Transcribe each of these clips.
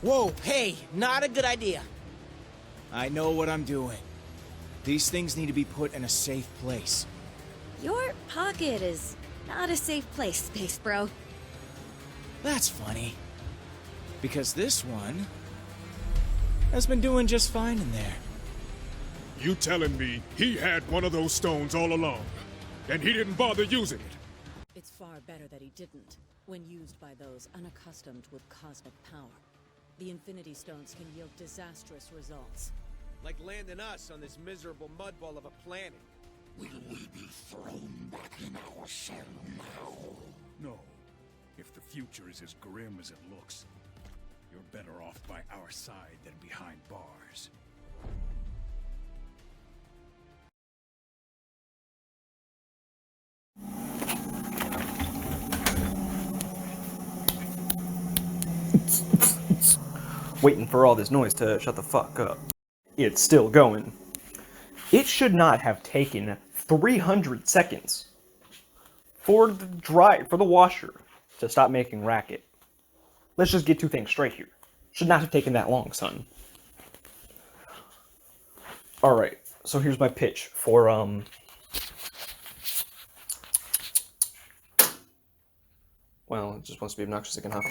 Whoa, hey, not a good idea. I know what I'm doing. These things need to be put in a safe place. Your pocket is not a safe place, Space Bro. That's funny. Because this one has been doing just fine in there. You telling me he had one of those stones all along, and he didn't bother using it? It's far better that he didn't, when used by those unaccustomed with cosmic power. The Infinity Stones can yield disastrous results. Like landing us on this miserable mudball of a planet. Will we be thrown back in our cell now? No. If the future is as grim as it looks, you're better off by our side than behind bars. Waiting for all this noise to shut the fuck up. It's still going. It should not have taken 300 seconds for the washer to stop making racket. Let's just get two things straight here. Should not have taken that long, son. Alright, so here's my pitch for, well, it just wants to be obnoxious again, huh?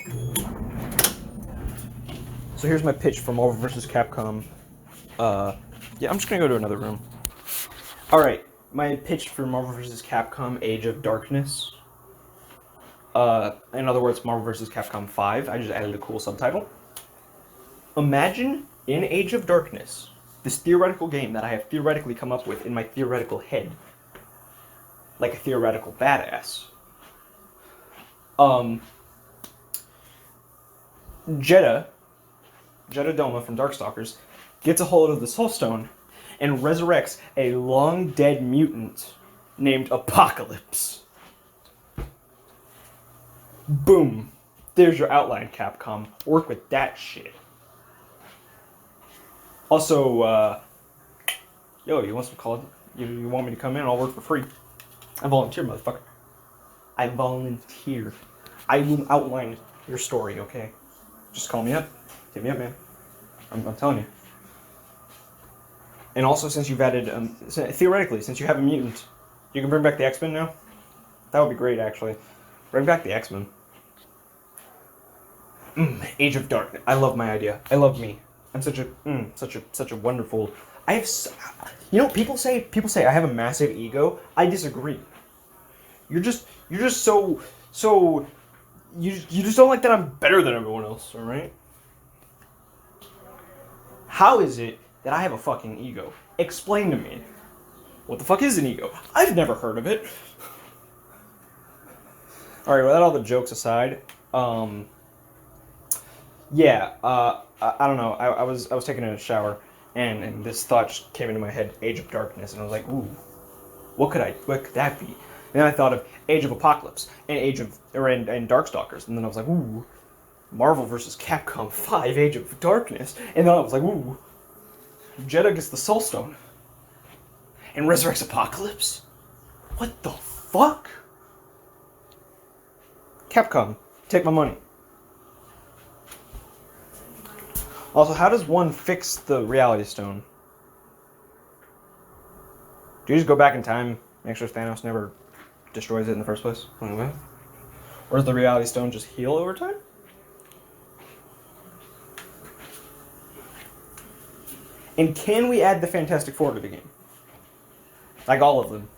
So here's my pitch for Marvel vs. Capcom. Yeah, I'm just gonna go to another room. Alright, my pitch for Marvel vs. Capcom Age of Darkness. In other words, Marvel vs. Capcom 5. I just added a cool subtitle. Imagine, in Age of Darkness, this theoretical game that I have theoretically come up with in my theoretical head. Like a theoretical badass. Jeddah Doma from Darkstalkers gets a hold of the Soul Stone and resurrects a long-dead mutant named Apocalypse. Boom. There's your outline, Capcom. Work with that shit. Also, yo, you want some call? You want me to come in? I'll work for free. I volunteer, motherfucker. I volunteer. I will outline your story, okay? Just call me up. Hit me up, man. I'm telling you. And also, since you've added, theoretically, since you have a mutant, you can bring back the X-Men now? That would be great, actually. Bring back the X-Men. Age of Darkness. I love my idea. I love me. I'm such a wonderful... I have... You know, people say I have a massive ego. I disagree. You're just so... You just don't like that I'm better than everyone else, alright? How is it that I have a fucking ego? Explain to me. What the fuck is an ego? I've never heard of it. Alright, without all the jokes aside, yeah, I don't know, I was taking a shower, and this thought just came into my head, Age of Darkness, and I was like, ooh, what could that be? And then I thought of Age of Apocalypse, and and Darkstalkers, and then I was like, ooh, Marvel vs. Capcom 5, Age of Darkness, and then I was like, ooh, Jeddah gets the Soul Stone, and resurrects Apocalypse? What the fuck? Capcom, take my money. Also, how does one fix the Reality Stone? Do you just go back in time, make sure Thanos never destroys it in the first place? Or does the Reality Stone just heal over time? And can we add the Fantastic Four to the game? Like all of them.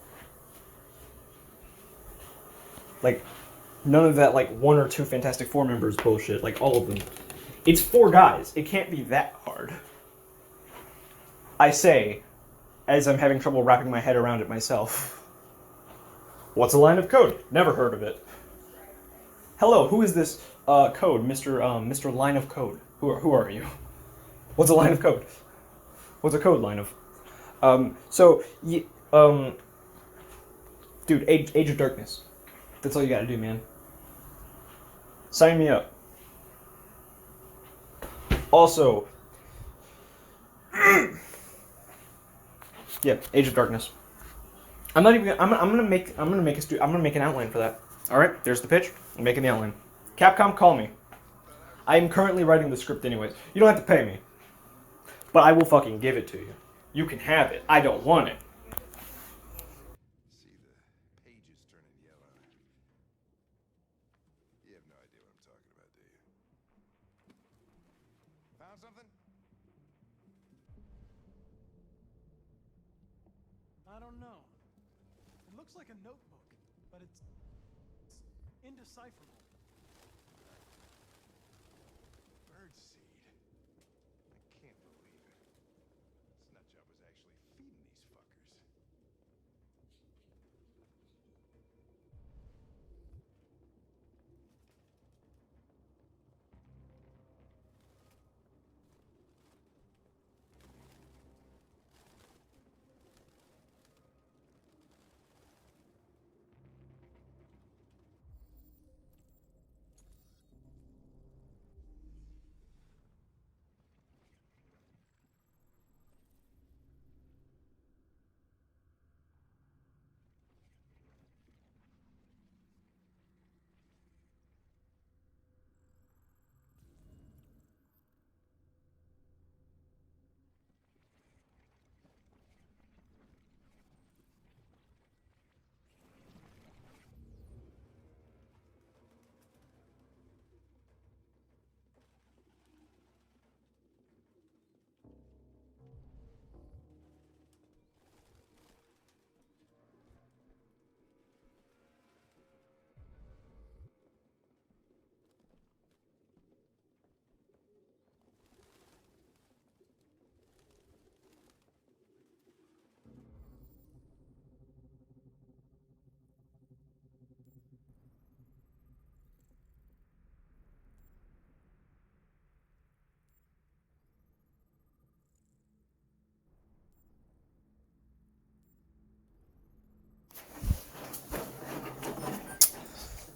Like, none of that, like, 1 or 2 Fantastic Four members bullshit. Like, all of them. It's 4 guys. It can't be that hard. I say, as I'm having trouble wrapping my head around it myself. What's a line of code? Never heard of it. Hello, who is this code, Mr. Line of Code? Who are you? What's a line of code? What's a code line of? Dude, Age of Darkness. That's all you gotta do, man. Sign me up. Also, yeah, Age of Darkness. I'm gonna make an outline for that. All right, there's the pitch. I'm making the outline. Capcom, call me. I am currently writing the script anyways. You don't have to pay me. But I will fucking give it to you. You can have it. I don't want it. See the pages turning yellow. You have no idea what I'm talking about, do you? Found something? I don't know. It looks like a notebook, but it's indecipherable. Birdseed. I can't believe it. This nut job was actually feeding these fuckers.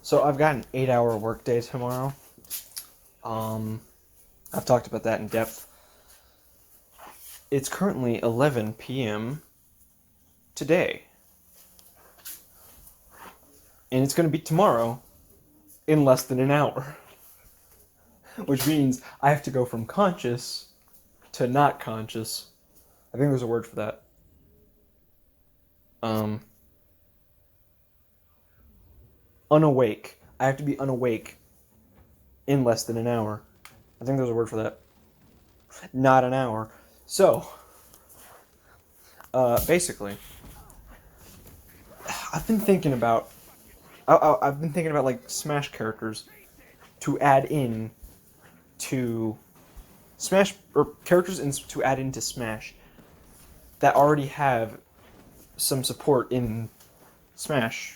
So I've got an 8-hour workday tomorrow. I've talked about that in depth. It's currently 11 p.m. today. And it's going to be tomorrow in less than an hour. Which means I have to go from conscious to not conscious. I think there's a word for that. Unawake. I have to be unawake in less than an hour. I think there's a word for that. Not an hour. So, basically, I've been thinking about like Smash characters to add in to Smash, or characters to add into Smash that already have some support in Smash.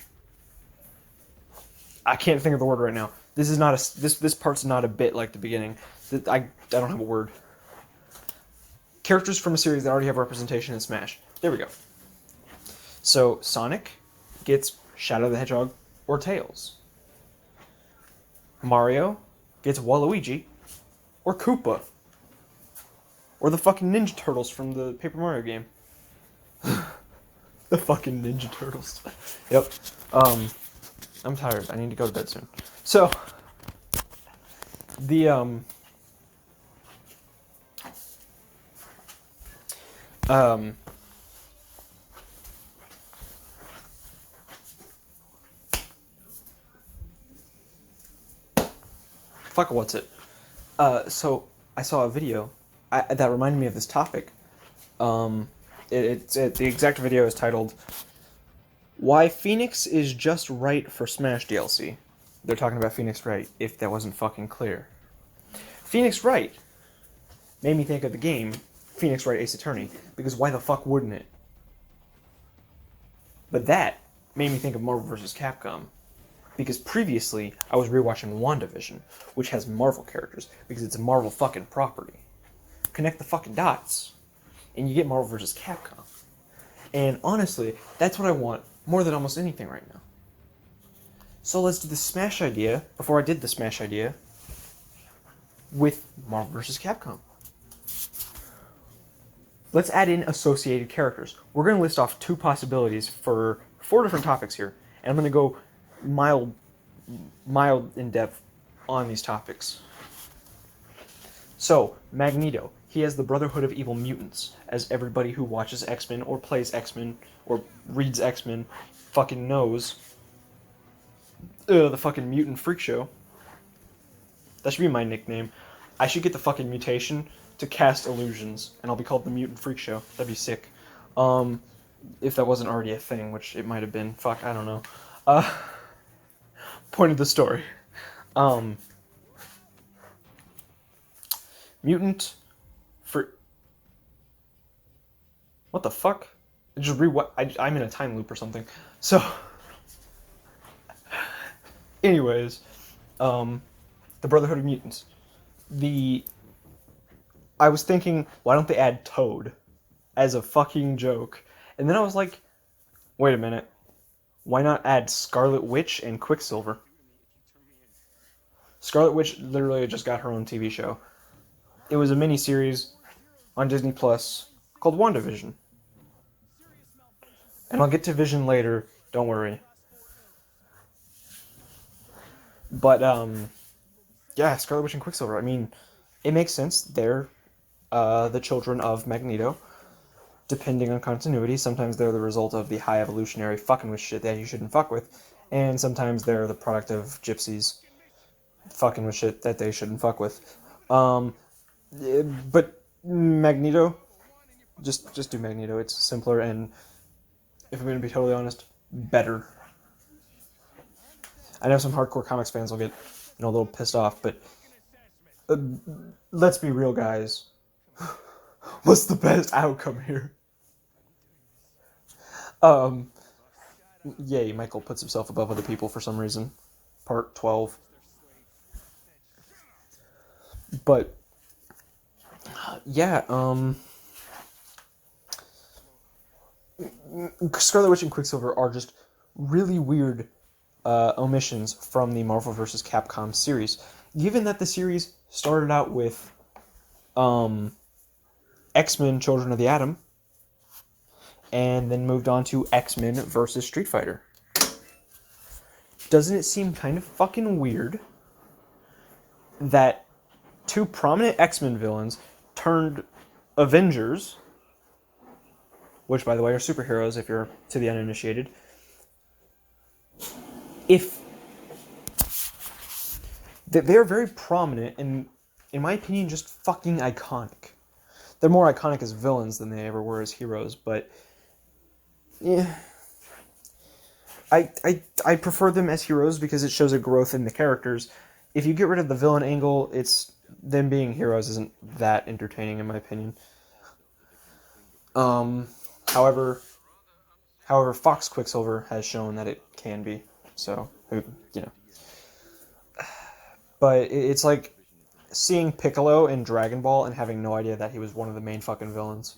I can't think of the word right now. This is not this part's not a bit like the beginning. I don't have a word. Characters from a series that already have representation in Smash. There we go. So Sonic gets Shadow the Hedgehog or Tails. Mario gets Waluigi or Koopa. Or the fucking Ninja Turtles from the Paper Mario game. The fucking Ninja Turtles. Yep. I'm tired. I need to go to bed soon. So, fuck, what's it? So, I saw a video that reminded me of this topic. The exact video is titled, "Why Phoenix is Just Right for Smash DLC." They're talking about Phoenix Wright, if that wasn't fucking clear. Phoenix Wright made me think of the game Phoenix Wright Ace Attorney, because why the fuck wouldn't it? But that made me think of Marvel vs. Capcom, because previously I was rewatching WandaVision, which has Marvel characters, because it's a Marvel fucking property. Connect the fucking dots, and you get Marvel vs. Capcom. And honestly, that's what I want more than almost anything right now. So let's do the Smash idea, before I did the Smash idea, with Marvel vs. Capcom. Let's add in associated characters. We're going to list off 2 possibilities for 4 different topics here, and I'm going to go mild in depth on these topics. So, Magneto. He has the Brotherhood of Evil Mutants, as everybody who watches X-Men or plays X-Men or reads X-Men fucking knows. The fucking Mutant Freak Show. That should be my nickname. I should get the fucking mutation to cast illusions, and I'll be called the Mutant Freak Show. That'd be sick. If that wasn't already a thing, which it might have been. Fuck, I don't know. Point of the story. Mutant for what the fuck? I'm in a time loop or something. So, anyways, the Brotherhood of Mutants. I was thinking, why don't they add Toad as a fucking joke? And then I was like, wait a minute. Why not add Scarlet Witch and Quicksilver? Scarlet Witch literally just got her own TV show. It was a miniseries on Disney Plus called WandaVision. And I'll get to Vision later, don't worry. But, yeah, Scarlet Witch and Quicksilver. I mean, it makes sense. They're the children of Magneto. Depending on continuity, sometimes they're the result of the high evolutionary fucking with shit that you shouldn't fuck with. And sometimes they're the product of gypsies fucking with shit that they shouldn't fuck with. But Magneto, just do Magneto. It's simpler and, if I'm going to be totally honest, better. I know some hardcore comics fans will get, a little pissed off, but let's be real, guys. What's the best outcome here? Yay, Michael puts himself above other people for some reason. Part 12. But, yeah, Scarlet Witch and Quicksilver are just really weird omissions from the Marvel vs. Capcom series. Given that the series started out with X-Men Children of the Atom, and then moved on to X-Men vs. Street Fighter. Doesn't it seem kind of fucking weird that two prominent X-Men villains turned Avengers, which, by the way, are superheroes if you're to the uninitiated, if they're very prominent and, in my opinion, just fucking iconic. They're more iconic as villains than they ever were as heroes, but yeah, I prefer them as heroes because it shows a growth in the characters. If you get rid of the villain angle, it's them being heroes isn't that entertaining in my opinion. However, Fox Quicksilver has shown that it can be. So, but it's like seeing Piccolo in Dragon Ball and having no idea that he was one of the main fucking villains.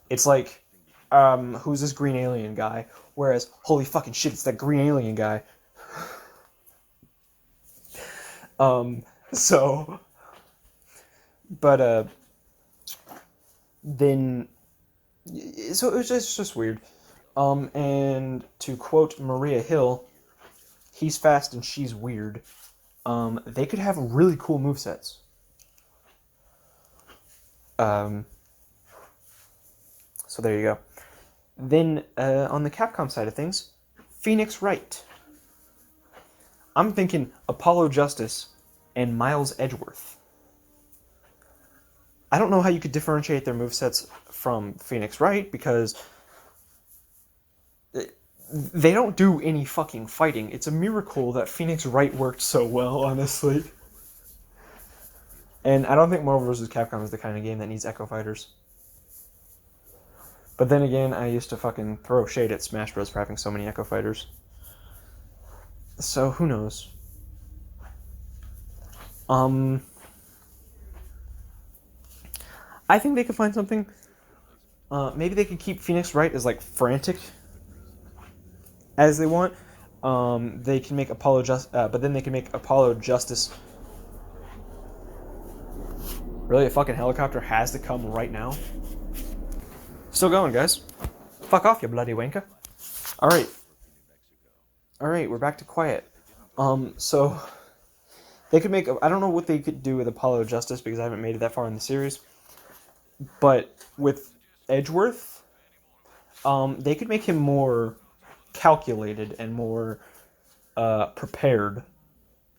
It's like, who's this green alien guy? Whereas, holy fucking shit, it's that green alien guy. Then, so it's just weird. And to quote Maria Hill, he's fast and she's weird. They could have really cool movesets. So there you go. Then, on the Capcom side of things, Phoenix Wright. I'm thinking Apollo Justice and Miles Edgeworth. I don't know how you could differentiate their movesets from Phoenix Wright, because they don't do any fucking fighting. It's a miracle that Phoenix Wright worked so well, honestly. And I don't think Marvel vs. Capcom is the kind of game that needs Echo Fighters. But then again, I used to fucking throw shade at Smash Bros. For having so many Echo Fighters. So, who knows? I think they could find something. Maybe they could keep Phoenix Wright as, like, frantic as they want. They can make but then they can make Apollo Justice. Really, a fucking helicopter has to come right now? Still going, guys. Fuck off, you bloody wanker. Alright, we're back to quiet. So, They could make... I don't know what they could do with Apollo Justice, because I haven't made it that far in the series. But with Edgeworth, they could make him more calculated and more prepared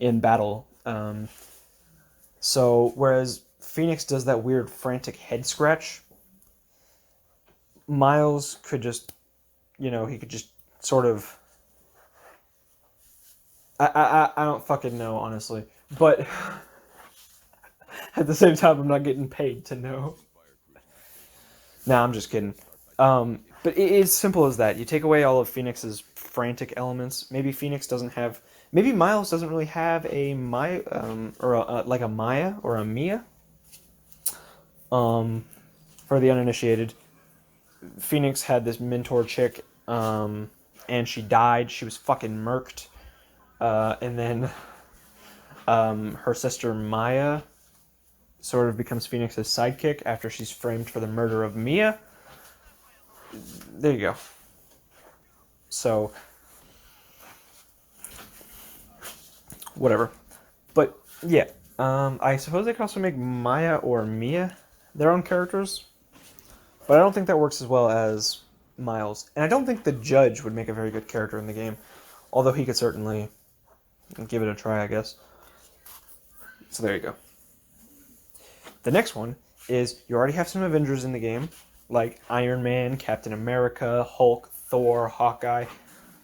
in battle. So, whereas Phoenix does that weird frantic head scratch, Miles could just, he could just sort of... I don't fucking know, honestly. But at the same time, I'm not getting paid to know. Nah, I'm just kidding. But it's simple as that. You take away all of Phoenix's frantic elements. Maybe Phoenix doesn't have... Maybe Miles doesn't really have a Maya, like a Maya or a Mia. For the uninitiated, Phoenix had this mentor chick, and she died. She was fucking murked. And then her sister Maya sort of becomes Phoenix's sidekick after she's framed for the murder of Mia. There you go. So, whatever. But, yeah. I suppose they could also make Maya or Mia their own characters. But I don't think that works as well as Miles. And I don't think the Judge would make a very good character in the game. Although he could certainly give it a try, I guess. So there you go. The next one is, you already have some Avengers in the game, like Iron Man, Captain America, Hulk, Thor, Hawkeye,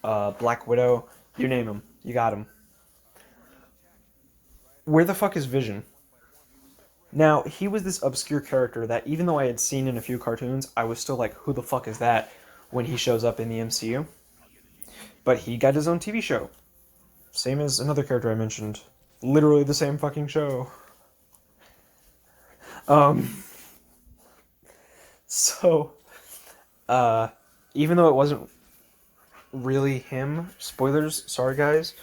Black Widow, you name them, you got them. Where the fuck is Vision? Now, he was this obscure character that even though I had seen in a few cartoons, I was still like, who the fuck is that when he shows up in the MCU? But he got his own TV show. Same as another character I mentioned. Literally the same fucking show. So, even though it wasn't really him, spoilers, sorry guys,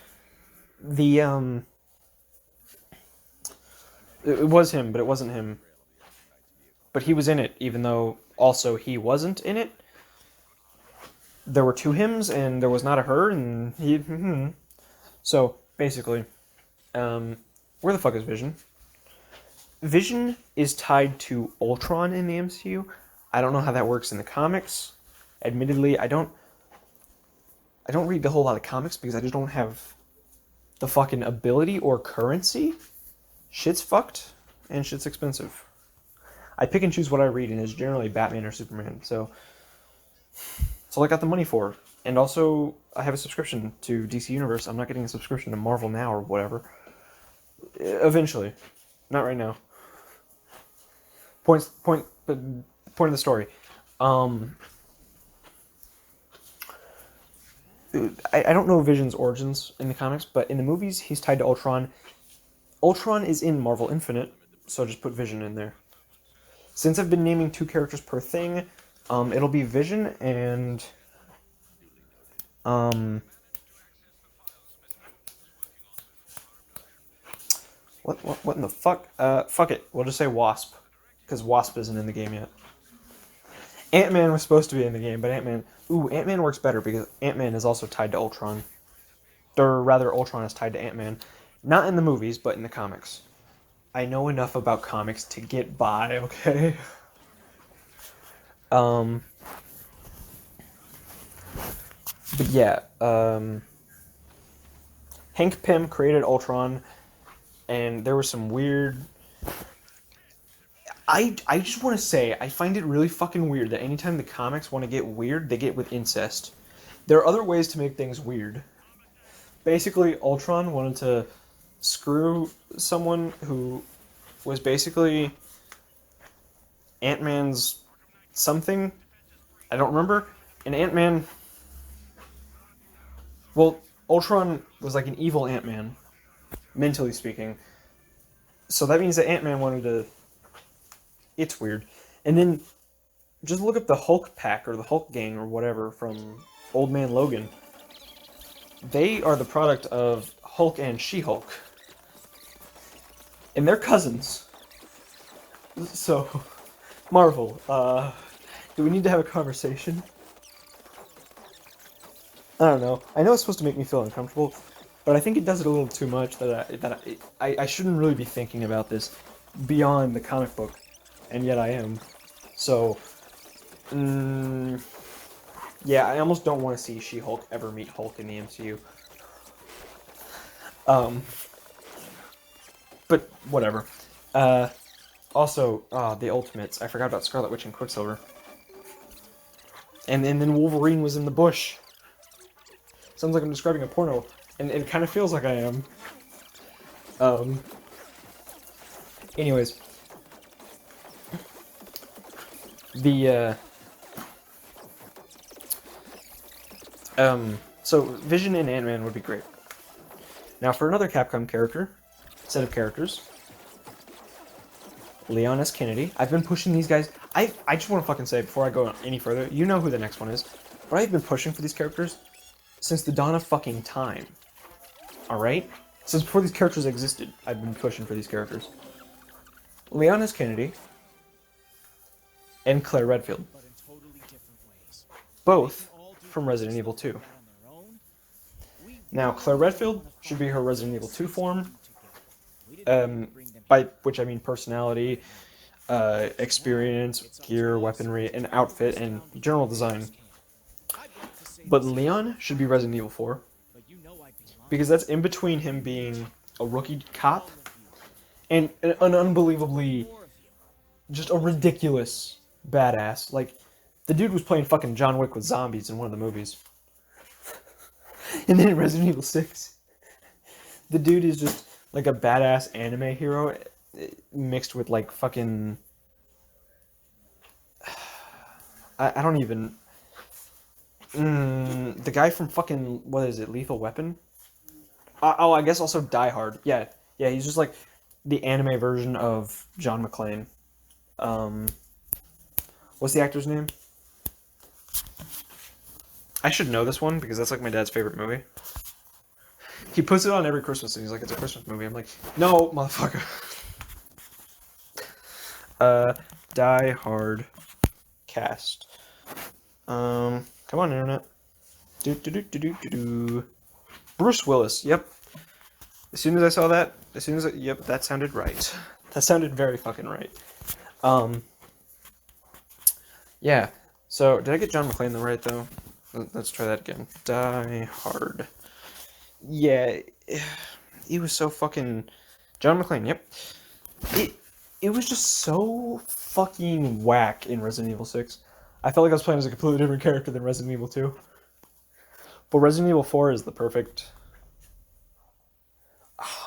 it was him, but it wasn't him. But he was in it, even though also he wasn't in it. There were two hims, and there was not a her, and he... So, basically, where the fuck is Vision? Vision is tied to Ultron in the MCU. I don't know how that works in the comics. Admittedly, I don't read a whole lot of comics because I just don't have the fucking ability or currency. Shit's fucked, and shit's expensive. I pick and choose what I read, and it's generally Batman or Superman, so... That's all I got the money for. And also, I have a subscription to DC Universe. I'm not getting a subscription to Marvel now or whatever. Eventually. Not right now. Point of the story. I don't know Vision's origins in the comics, but in the movies, he's tied to Ultron. Ultron is in Marvel Infinite, so just put Vision in there. Since I've been naming 2 characters per thing, it'll be Vision and... What in the fuck? Fuck it. We'll just say Wasp. Because Wasp isn't in the game yet. Ant-Man was supposed to be in the game, but Ant-Man works better because Ant-Man is also tied to Ultron. Or rather, Ultron is tied to Ant-Man. Not in the movies, but in the comics. I know enough about comics to get by, okay? But yeah, Hank Pym created Ultron, and there was some weird... I just want to say, I find it really fucking weird that anytime the comics want to get weird, they get with incest. There are other ways to make things weird. Basically, Ultron wanted to screw someone who was basically Ant-Man's something. I don't remember. And Ant-Man... Well, Ultron was like an evil Ant-Man, mentally speaking. So that means that Ant-Man wanted to... It's weird. And then, just look up the Hulk pack, or the Hulk gang, or whatever, from Old Man Logan. They are the product of Hulk and She-Hulk. And they're cousins. So, Marvel, do we need to have a conversation? I don't know. I know it's supposed to make me feel uncomfortable, but I think it does it a little too much I shouldn't really be thinking about this beyond the comic book, and yet I am. So, yeah, I almost don't want to see She-Hulk ever meet Hulk in the MCU. But whatever. Also, the Ultimates. I forgot about Scarlet Witch and Quicksilver. And then Wolverine was in the bush. Sounds like I'm describing a porno, and it kind of feels like I am. Anyways. So Vision and Ant-Man would be great. Now for another Capcom set of characters, Leon S. Kennedy. I've been pushing these guys. I just want to fucking say, before I go any further, you know who the next one is, but I've been pushing for these characters since the dawn of fucking time. Alright? Since before these characters existed, I've been pushing for these characters. Leon S. Kennedy and Claire Redfield. Both from Resident Evil 2. Now, Claire Redfield should be her Resident Evil 2 form, by which I mean personality, experience, gear, weaponry, and outfit, and general design. But Leon should be Resident Evil 4, because that's in between him being a rookie cop and an unbelievably, just a ridiculous badass. Like, the dude was playing fucking John Wick with zombies in one of the movies. And then in Resident Evil 6, the dude is just like a badass anime hero mixed with like fucking... I don't even... the guy from fucking, what is it, Lethal Weapon? Oh, I guess also Die Hard. Yeah, he's just like the anime version of John McClane. What's the actor's name? I should know this one because that's like my dad's favorite movie. He puts it on every Christmas and he's like, it's a Christmas movie. I'm like, no, motherfucker. Die Hard cast. Come on, internet. Bruce Willis. Yep. As soon as I saw that, yep, that sounded right. That sounded very fucking right. Yeah. So, did I get John McClane right though? Let's try that again. Die Hard. Yeah, he was so fucking... John McClane, yep. It was just so fucking whack in Resident Evil 6. I felt like I was playing as a completely different character than Resident Evil 2. But Resident Evil 4 is the perfect...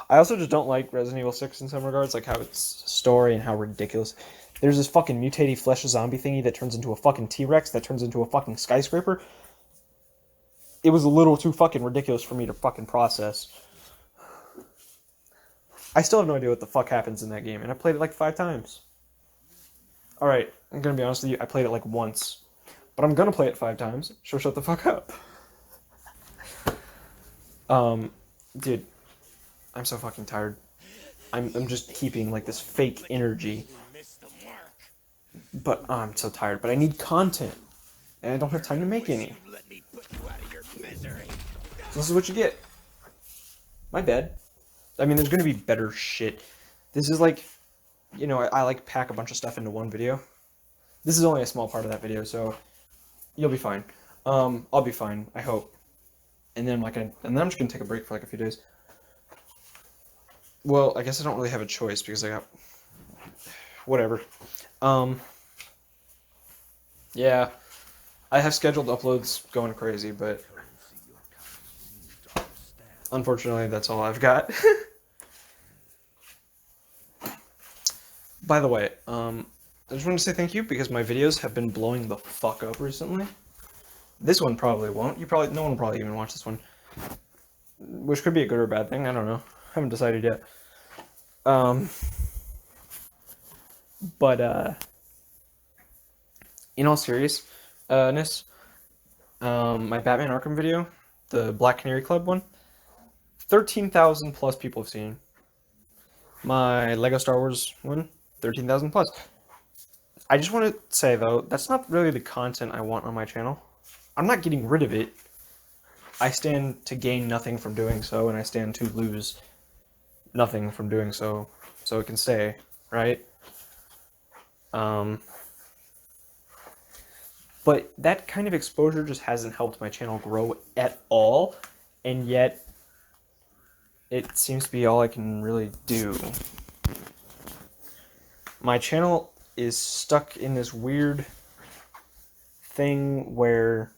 I also just don't like Resident Evil 6 in some regards, like how its story and how ridiculous... There's this fucking mutated flesh zombie thingy that turns into a fucking T-Rex, that turns into a fucking skyscraper. It was a little too fucking ridiculous for me to fucking process. I still have no idea what the fuck happens in that game, and I played it like 5 times. Alright, I'm gonna be honest with you, I played it like once. But I'm gonna play it 5 times, so shut the fuck up. Dude, I'm so fucking tired. I'm just keeping like this fake energy. But I'm so tired, but I need content. And I don't have time to make any. So this is what you get. My bad. I mean, there's gonna be better shit. This is like, you know, I like pack a bunch of stuff into one video. This is only a small part of that video, so you'll be fine. I'll be fine, I hope. And then I'm just gonna take a break for like a few days. Well, I guess I don't really have a choice because I got whatever. Yeah, I have scheduled uploads going crazy, but unfortunately, that's all I've got. By the way, I just want to say thank you because my videos have been blowing the fuck up recently. This one probably won't. No one will probably even watch this one, which could be a good or a bad thing. I don't know. Haven't decided yet. But in all seriousness, my Batman Arkham video, the Black Canary Club one, 13,000 plus people have seen. My Lego Star Wars one, 13,000 plus. I just want to say though, that's not really the content I want on my channel. I'm not getting rid of it. I stand to gain nothing from doing so, and I stand to lose nothing from doing so, so it can stay, right? But that kind of exposure just hasn't helped my channel grow at all, and yet it seems to be all I can really do. My channel is stuck in this weird thing where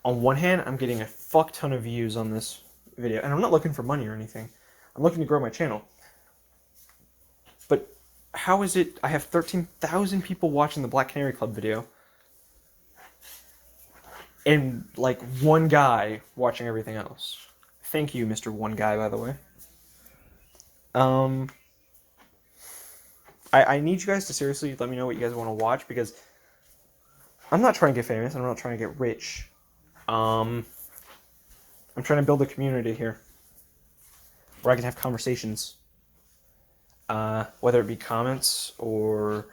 on one hand, I'm getting a fuck ton of views on this video, and I'm not looking for money or anything. I'm looking to grow my channel. But how is it I have 13,000 people watching the Black Canary Club video, and like one guy watching everything else? Thank you, Mr. One Guy, by the way. I need you guys to seriously let me know what you guys want to watch, because I'm not trying to get famous, I'm not trying to get rich. I'm trying to build a community here where I can have conversations, whether it be comments or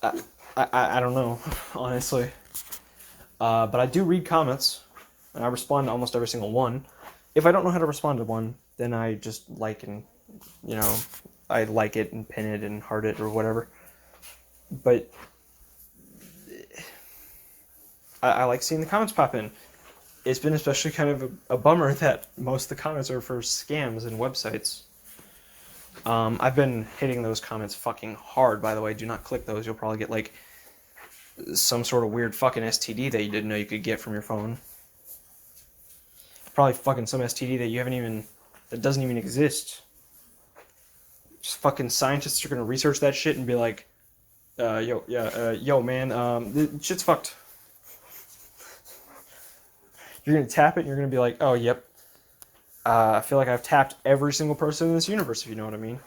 I don't know, honestly. But I do read comments, and I respond to almost every single one. If I don't know how to respond to one, then I just like and, you know, I like it and pin it and heart it or whatever. But I like seeing the comments pop in. It's been especially kind of a bummer that most of the comments are for scams and websites. I've been hitting those comments fucking hard, by the way. Do not click those. You'll probably get, like, some sort of weird fucking STD that you didn't know you could get from your phone. Probably fucking some STD that you haven't even... that doesn't even exist. Just fucking scientists are gonna research that shit and be like, yo, man, this shit's fucked. You're gonna tap it and you're gonna be like, oh, yep. I feel like I've tapped every single person in this universe, if you know what I mean.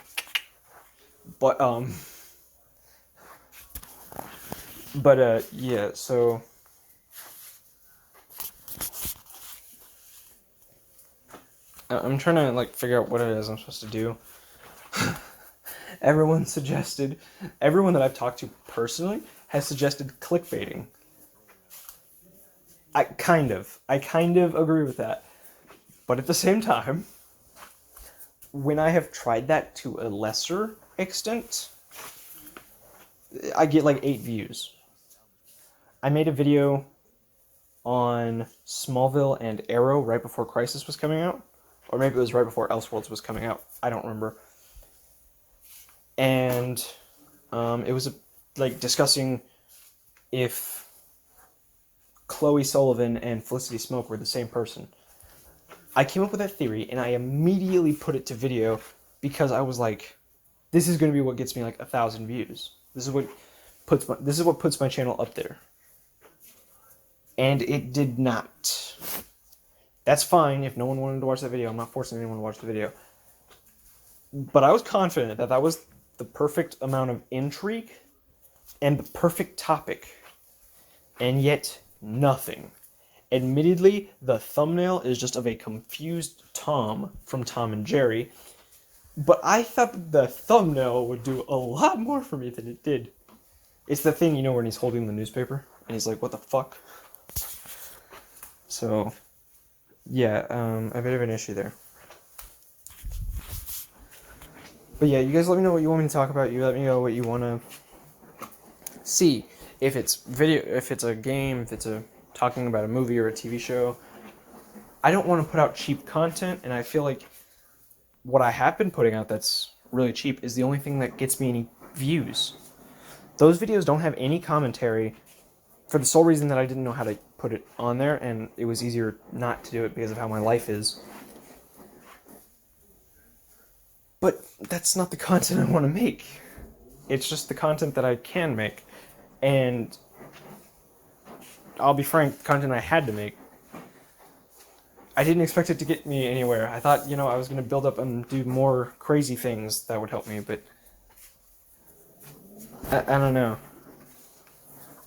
But, yeah, so... I'm trying to, like, figure out what it is I'm supposed to do. Everyone that I've talked to personally has suggested clickbaiting. I kind of agree with that. But at the same time, when I have tried that to a lesser extent, I get like 8 views. I made a video on Smallville and Arrow right before Crisis was coming out. Or maybe it was right before Elseworlds was coming out. I don't remember. And it was like discussing if Chloe Sullivan and Felicity Smoke were the same person. I came up with that theory, and I immediately put it to video because I was like, this is going to be what gets me like 1,000 views. This is what puts my channel up there. And it did not. That's fine if no one wanted to watch that video. I'm not forcing anyone to watch the video. But I was confident that that was the perfect amount of intrigue and the perfect topic. And yet, nothing. Admittedly, the thumbnail is just of a confused Tom from Tom and Jerry. But I thought that the thumbnail would do a lot more for me than it did. It's the thing, you know, when he's holding the newspaper and he's like, what the fuck? So, yeah, a bit of an issue there. But yeah, you guys let me know what you want me to talk about. You let me know what you want to see. If it's video, if it's a game, if it's talking about a movie or a TV show. I don't want to put out cheap content, and I feel like what I have been putting out that's really cheap is the only thing that gets me any views. Those videos don't have any commentary for the sole reason that I didn't know how to put it on there, and it was easier not to do it because of how my life is. But that's not the content I want to make. It's just the content that I can make. And I'll be frank, the content I had to make, I didn't expect it to get me anywhere. I thought, you know, I was going to build up and do more crazy things that would help me, but I don't know.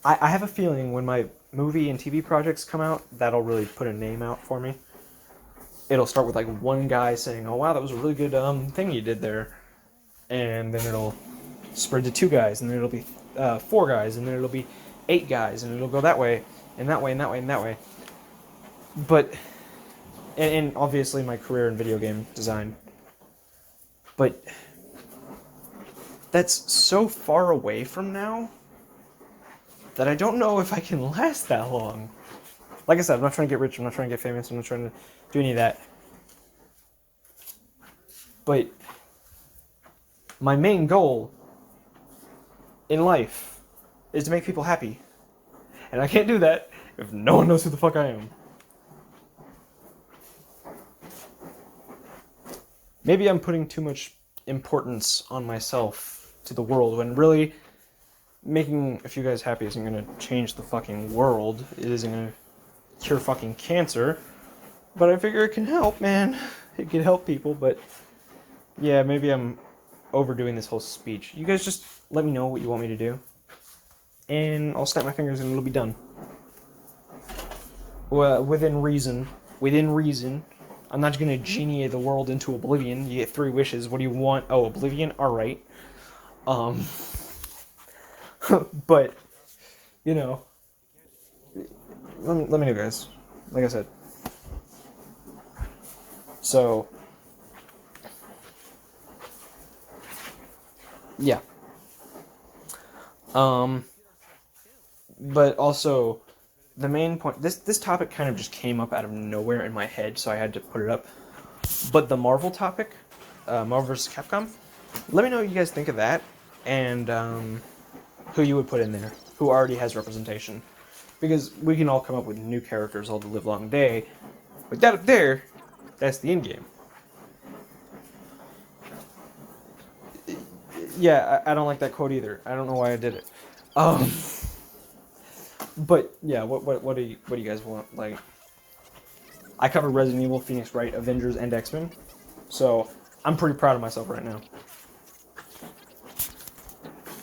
I have a feeling when my movie and TV projects come out, that'll really put a name out for me. It'll start with like one guy saying, oh wow, that was a really good thing you did there. And then it'll spread to 2 guys, and then it'll be 4 guys, and then it'll be 8 guys, and it'll go that way. and that way, and that way, and that way. But, and obviously my career in video game design. But that's so far away from now that I don't know if I can last that long. Like I said, I'm not trying to get rich, I'm not trying to get famous, I'm not trying to do any of that. But my main goal in life is to make people happy. And I can't do that if no one knows who the fuck I am. Maybe I'm putting too much importance on myself to the world when really making a few guys happy isn't going to change the fucking world. It isn't going to cure fucking cancer. But I figure it can help, man. It can help people, but yeah, maybe I'm overdoing this whole speech. You guys just let me know what you want me to do, and I'll snap my fingers and it'll be done. Well, within reason. Within reason. I'm not gonna genie the world into oblivion. You get 3 wishes. What do you want? Oh, oblivion? Alright. But, you know. Let me know, guys. Like I said. So, yeah. But also, the main point, this topic kind of just came up out of nowhere in my head, so I had to put it up. But the Marvel topic, Marvel vs. Capcom, let me know what you guys think of that, and who you would put in there, who already has representation. Because we can all come up with new characters all the live long day, but that up there, that's the end game. Yeah, I don't like that quote either. I don't know why I did it. But yeah, what do you guys want? Like, I covered Resident Evil, Phoenix Wright, Avengers, and X-Men, so I'm pretty proud of myself right now.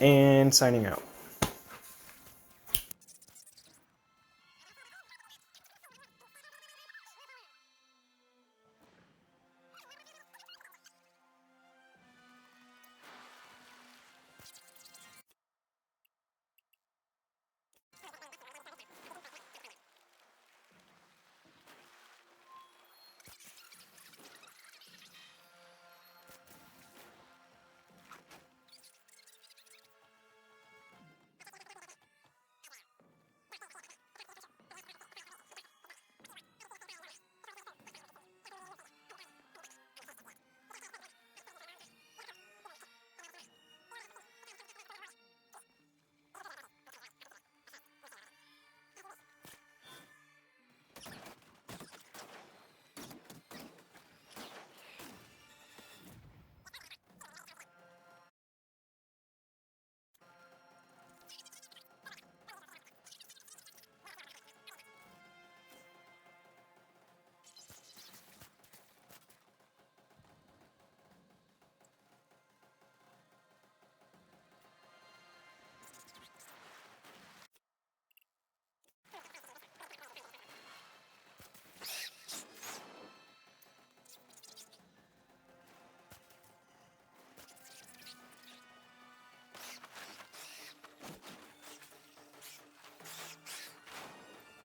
And signing out.